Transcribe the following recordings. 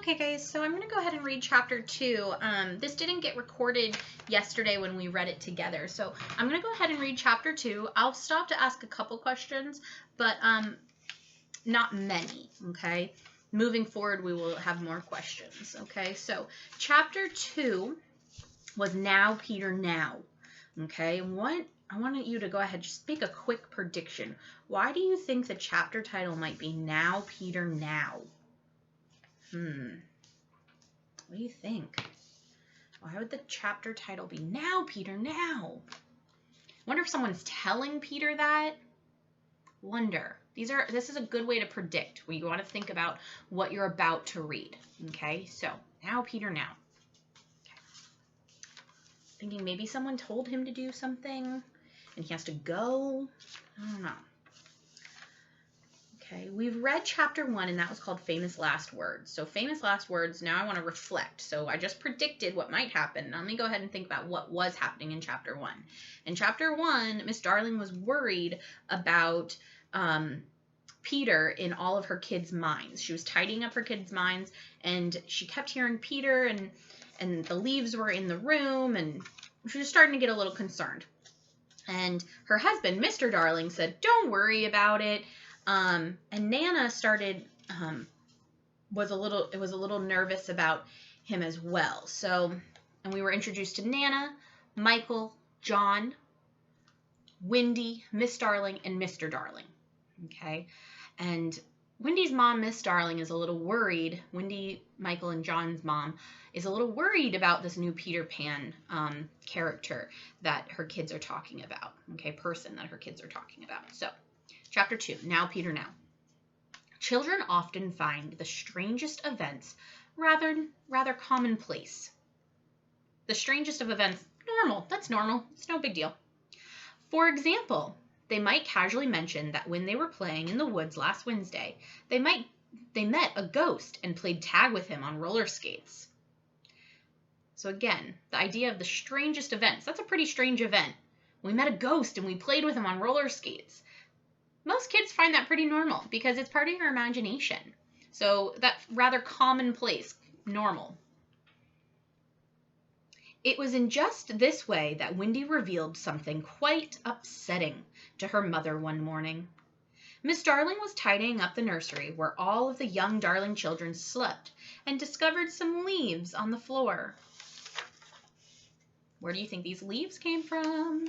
Okay guys, so I'm going to go ahead and read chapter 2. This didn't get recorded yesterday when we read it together, so I'm going to go ahead and read chapter 2. I'll stop to ask a couple questions, but not many, okay? Moving forward, we will have more questions, okay? So chapter 2 was Now Peter Now, okay? I want you to go ahead, just make a quick prediction. Why do you think the chapter title might be Now Peter Now? What do you think? Why would the chapter title be Now Peter Now? Wonder if someone's telling Peter that? Wonder. This is a good way to predict. You want to think about what you're about to read. Okay, so Now Peter Now. Okay. Thinking maybe someone told him to do something and he has to go. I don't know. Okay, we've read chapter 1, and that was called Famous Last Words. So famous last words, now I want to reflect. So I just predicted what might happen. Now let me go ahead and think about what was happening in chapter 1. In chapter 1, Miss Darling was worried about Peter in all of her kids' minds. She was tidying up her kids' minds, and she kept hearing Peter, and the leaves were in the room, and she was starting to get a little concerned. And her husband, Mr. Darling, said, "Don't worry about it." And Nana started, was a little nervous about him as well. So, and we were introduced to Nana, Michael, John, Wendy, Miss Darling, and Mr. Darling. Okay. And Wendy's mom, Miss Darling, is a little worried. Wendy, Michael, and John's mom is a little worried about this new Peter Pan character that her kids are talking about. Okay. Person that her kids are talking about. So, Chapter 2, Now Peter Now. Children often find the strangest events rather commonplace. The strangest of events, normal. That's normal. It's no big deal. For example, they might casually mention that when they were playing in the woods last Wednesday, they met a ghost and played tag with him on roller skates. So again, the idea of the strangest events, that's a pretty strange event. We met a ghost and we played with him on roller skates. Most kids find that pretty normal because it's part of your imagination. So that's rather commonplace, normal. It was in just this way that Wendy revealed something quite upsetting to her mother one morning. Miss Darling was tidying up the nursery where all of the young Darling children slept and discovered some leaves on the floor. Where do you think these leaves came from?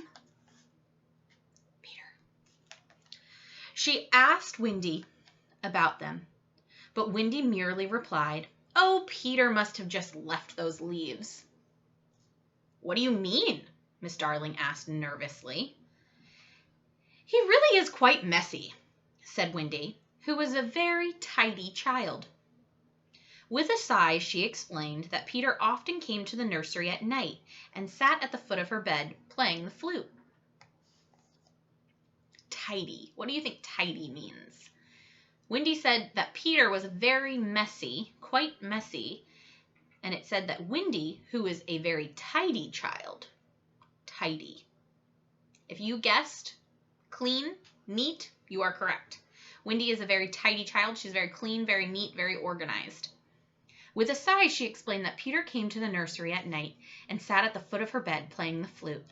She asked Wendy about them, but Wendy merely replied, "Oh, Peter must have just left those leaves." "What do you mean?" Miss Darling asked nervously. "He really is quite messy," said Wendy, who was a very tidy child. With a sigh, she explained that Peter often came to the nursery at night and sat at the foot of her bed playing the flute. Tidy. What do you think tidy means? Wendy said that Peter was very messy, quite messy, and it said that Wendy, who is a very tidy child, tidy. If you guessed clean, neat, you are correct. Wendy is a very tidy child. She's very clean, very neat, very organized. With a sigh, she explained that Peter came to the nursery at night and sat at the foot of her bed playing the flute.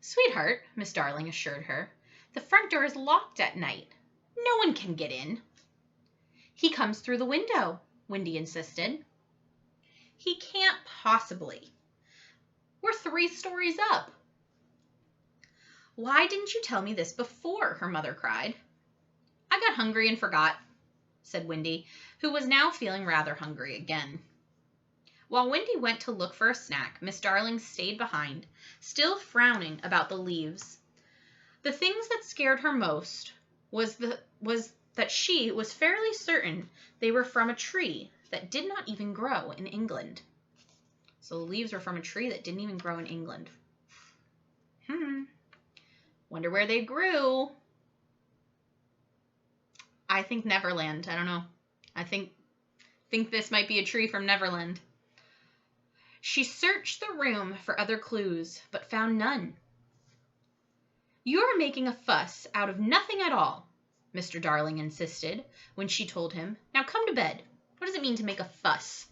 "Sweetheart," Miss Darling assured her, "the front door is locked at night. No one can get in." "He comes through the window," Wendy insisted. "He can't possibly. We're 3 stories up." "Why didn't you tell me this before?" her mother cried. "I got hungry and forgot," said Wendy, who was now feeling rather hungry again. While Wendy went to look for a snack, Miss Darling stayed behind, still frowning about the leaves. The things that scared her most was that she was fairly certain they were from a tree that did not even grow in England. So the leaves were from a tree that didn't even grow in England. Wonder where they grew. I think Neverland. I don't know. I think this might be a tree from Neverland. She searched the room for other clues, but found none. "You're making a fuss out of nothing at all," Mr. Darling insisted when she told him, "Now come to bed. What What does it mean to make a fuss?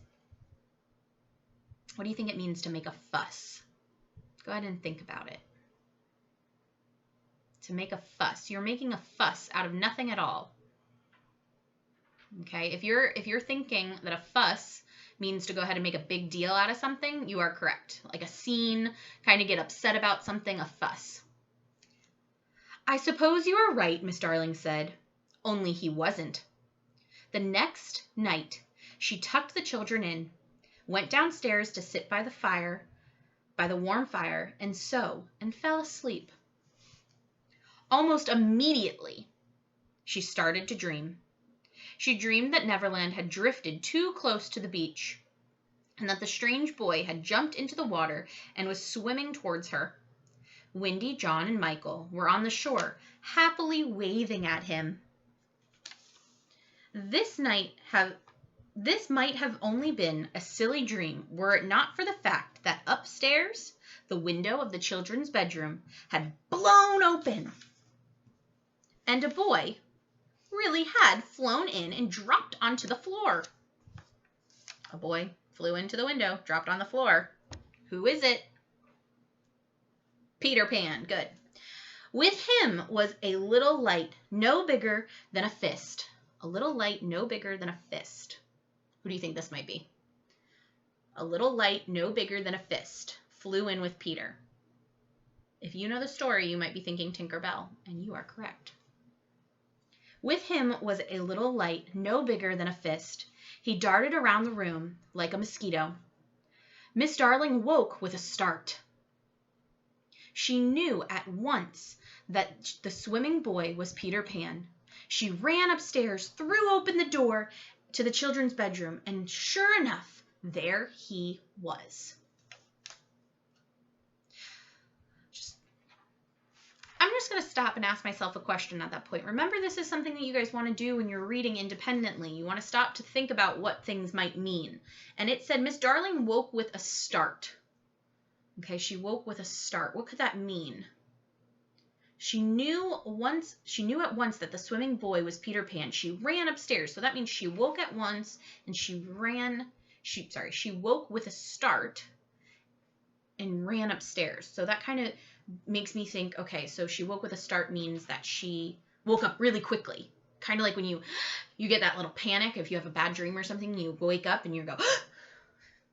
What do you think it means to make a fuss? Go ahead and think about it. To make a fuss. You're making a fuss out of nothing at all. Okay, if you're thinking that a fuss means to go ahead and make a big deal out of something, you are correct. Like a scene, kind of get upset about something, a fuss. I suppose you are right, Miss Darling said. Only he wasn't. The next night, she tucked the children in, went downstairs to sit by the warm fire, and sew, and fell asleep. Almost immediately, she started to dream. She dreamed that Neverland had drifted too close to the beach, and that the strange boy had jumped into the water and was swimming towards her. Wendy, John, and Michael were on the shore, happily waving at him. This might have only been a silly dream were it not for the fact that upstairs, the window of the children's bedroom had blown open, and a boy really had flown in and dropped onto the floor. A boy flew into the window, dropped on the floor. Who is it? Peter Pan. Good. With him was a little light no bigger than a fist. A little light no bigger than a fist. Who do you think this might be? A little light no bigger than a fist flew in with Peter. If you know the story, you might be thinking Tinker Bell, and you are correct. With him was a little light no bigger than a fist. He darted around the room like a mosquito. Miss Darling woke with a start. She knew at once that the swimming boy was Peter Pan. She ran upstairs, threw open the door to the children's bedroom, and sure enough, there he was. I'm just going to stop and ask myself a question at that point. Remember, this is something that you guys want to do when you're reading independently. You want to stop to think about what things might mean. And it said, Miss Darling woke with a start. Okay, she woke with a start. What could that mean? She knew at once that the swimming boy was Peter Pan. She ran upstairs. So that means she woke at once and she woke with a start and ran upstairs. So that kind of makes me think, okay, so she woke with a start means that she woke up really quickly. Kind of like when you get that little panic if you have a bad dream or something, you wake up and you go,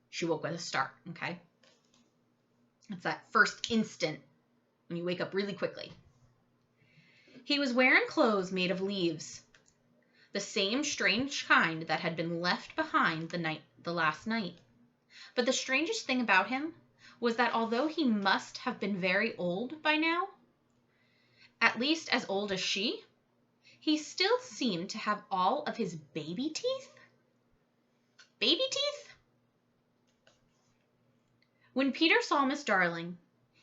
she woke with a start, okay? It's that first instant when you wake up really quickly. He was wearing clothes made of leaves, the same strange kind that had been left behind the last night. But the strangest thing about him was that although he must have been very old by now, at least as old as she, he still seemed to have all of his baby teeth. Baby teeth? When Peter saw Miss Darling,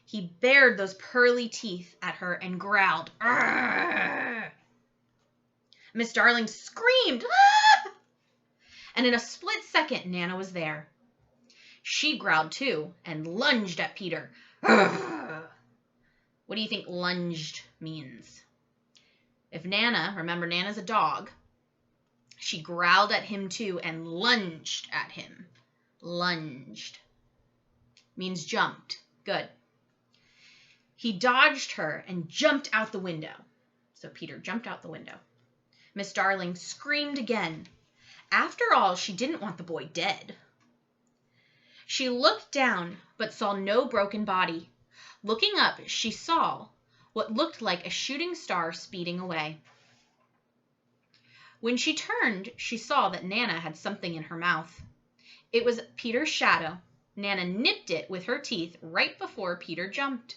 he bared those pearly teeth at her and growled, "Arrgh!" Miss Darling screamed, "Ah!" And in a split second, Nana was there. She growled too and lunged at Peter. Arrgh! What do you think lunged means? If Nana, remember Nana's a dog, she growled at him too and lunged at him. Lunged means jumped. Good. He dodged her and jumped out the window. So Peter jumped out the window. Miss Darling screamed again. After all, she didn't want the boy dead. She looked down, but saw no broken body. Looking up, she saw what looked like a shooting star speeding away. When she turned, she saw that Nana had something in her mouth. It was Peter's shadow. Nana nipped it with her teeth right before Peter jumped.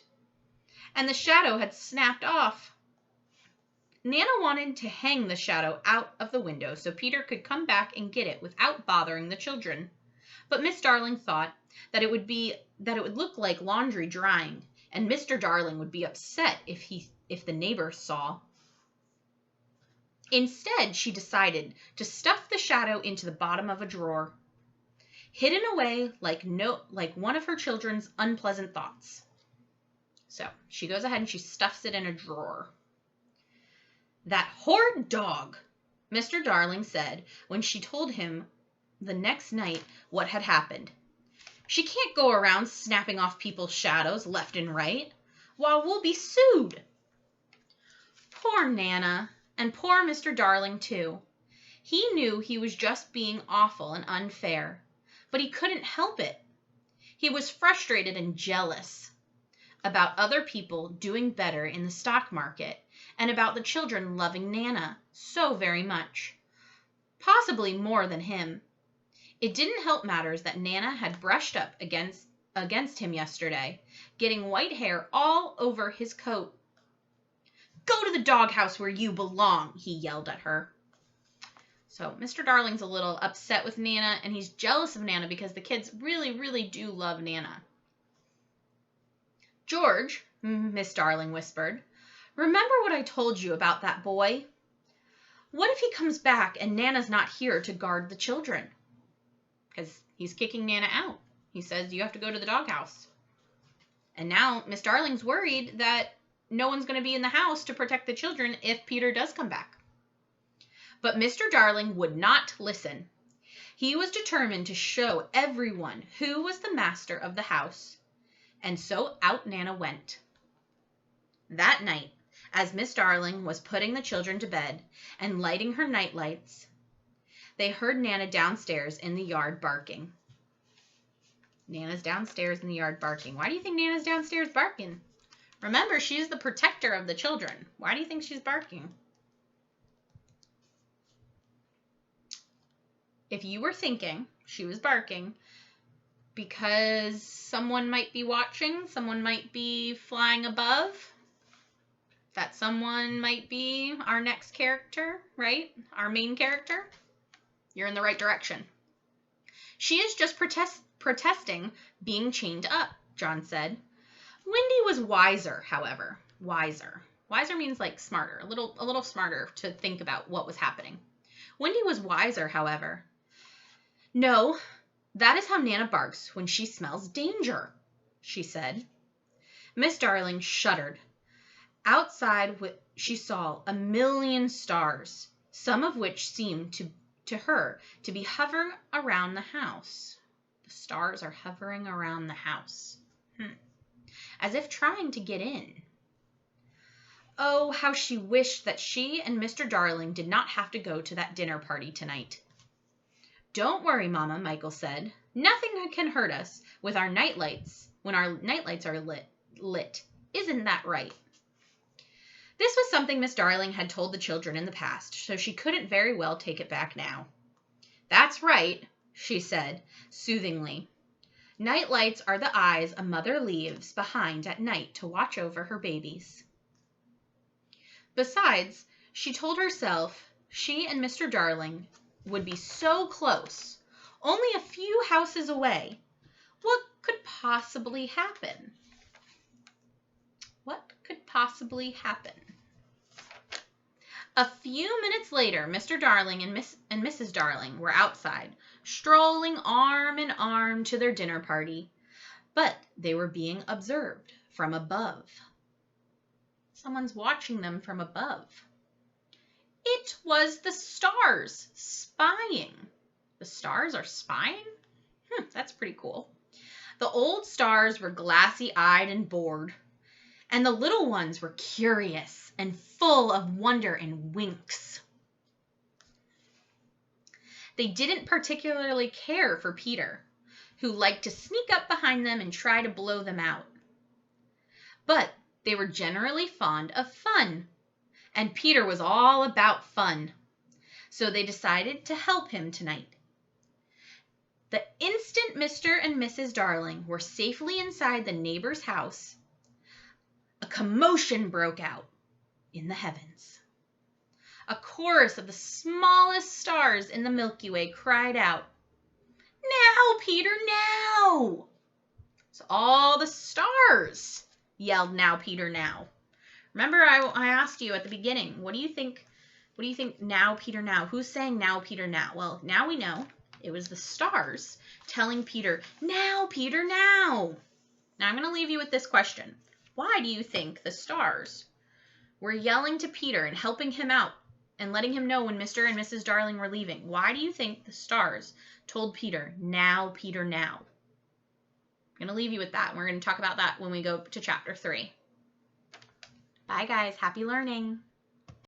And the shadow had snapped off. Nana wanted to hang the shadow out of the window so Peter could come back and get it without bothering the children. But Miss Darling thought that it would look like laundry drying, and Mr. Darling would be upset if the neighbors saw. Instead, she decided to stuff the shadow into the bottom of a drawer, hidden away like one of her children's unpleasant thoughts. So she goes ahead and she stuffs it in a drawer. That horrid dog, Mr. Darling said when she told him the next night what had happened. She can't go around snapping off people's shadows left and right, while we'll be sued. Poor Nana, and poor Mr. Darling, too. He knew he was just being awful and unfair, but he couldn't help it. He was frustrated and jealous about other people doing better in the stock market and about the children loving Nana so very much, possibly more than him. It didn't help matters that Nana had brushed up against him yesterday, getting white hair all over his coat. "Go to the doghouse where you belong," he yelled at her. So Mr. Darling's a little upset with Nana, and he's jealous of Nana because the kids really, really do love Nana. "George," Miss Darling whispered, "remember what I told you about that boy? What if he comes back and Nana's not here to guard the children?" Because he's kicking Nana out. He says, "You have to go to the doghouse." And now Miss Darling's worried that no one's going to be in the house to protect the children if Peter does come back. But Mr. Darling would not listen. He was determined to show everyone who was the master of the house. And so out Nana went. That night, as Miss Darling was putting the children to bed and lighting her night lights, they heard Nana downstairs in the yard barking. Nana's downstairs in the yard barking. Why do you think Nana's downstairs barking? Remember, she's the protector of the children. Why do you think she's barking? If you were thinking she was barking because someone might be watching, someone might be flying above, that someone might be our next character, right? Our main character, you're in the right direction. "She is just protesting being chained up," John said. Wendy was wiser, however. Wiser means like smarter, a little smarter to think about what was happening. Wendy was wiser, however. "No, that is how Nana barks when she smells danger," she said. Miss Darling shuddered. Outside she saw 1,000,000 stars, some of which seemed to her to be hovering around the house. The stars are hovering around the house. As if trying to get in. Oh, how she wished that she and Mr. Darling did not have to go to that dinner party tonight. "Don't worry, Mama," Michael said. "Nothing can hurt us with our nightlights when our nightlights are lit. Isn't that right?" This was something Miss Darling had told the children in the past, so she couldn't very well take it back now. "That's right," she said soothingly. "Nightlights are the eyes a mother leaves behind at night to watch over her babies." Besides, she told herself she and Mr. Darling would be so close, only a few houses away. What could possibly happen? What could possibly happen? A few minutes later, Mr. Darling and Mrs. Darling were outside, strolling arm in arm to their dinner party, but they were being observed from above. Someone's watching them from above. It was the stars spying. The stars are spying? That's pretty cool. The old stars were glassy-eyed and bored, and the little ones were curious and full of wonder and winks. They didn't particularly care for Peter, who liked to sneak up behind them and try to blow them out. But they were generally fond of fun, and Peter was all about fun, so they decided to help him tonight. The instant Mr. and Mrs. Darling were safely inside the neighbor's house, a commotion broke out in the heavens. A chorus of the smallest stars in the Milky Way cried out, "Now, Peter, now!" So all the stars yelled, "Now, Peter, now." Remember, I asked you at the beginning, what do you think? What do you think? Now, Peter, now. Who's saying now, Peter, now? Well, now we know it was the stars telling Peter, "Now, Peter, now." Now I'm going to leave you with this question. Why do you think the stars were yelling to Peter and helping him out and letting him know when Mr. and Mrs. Darling were leaving. Why do you think the stars told Peter, now, Peter, now? I'm going to leave you with that. We're going to talk about that when we go to chapter 3. Bye, guys. Happy learning.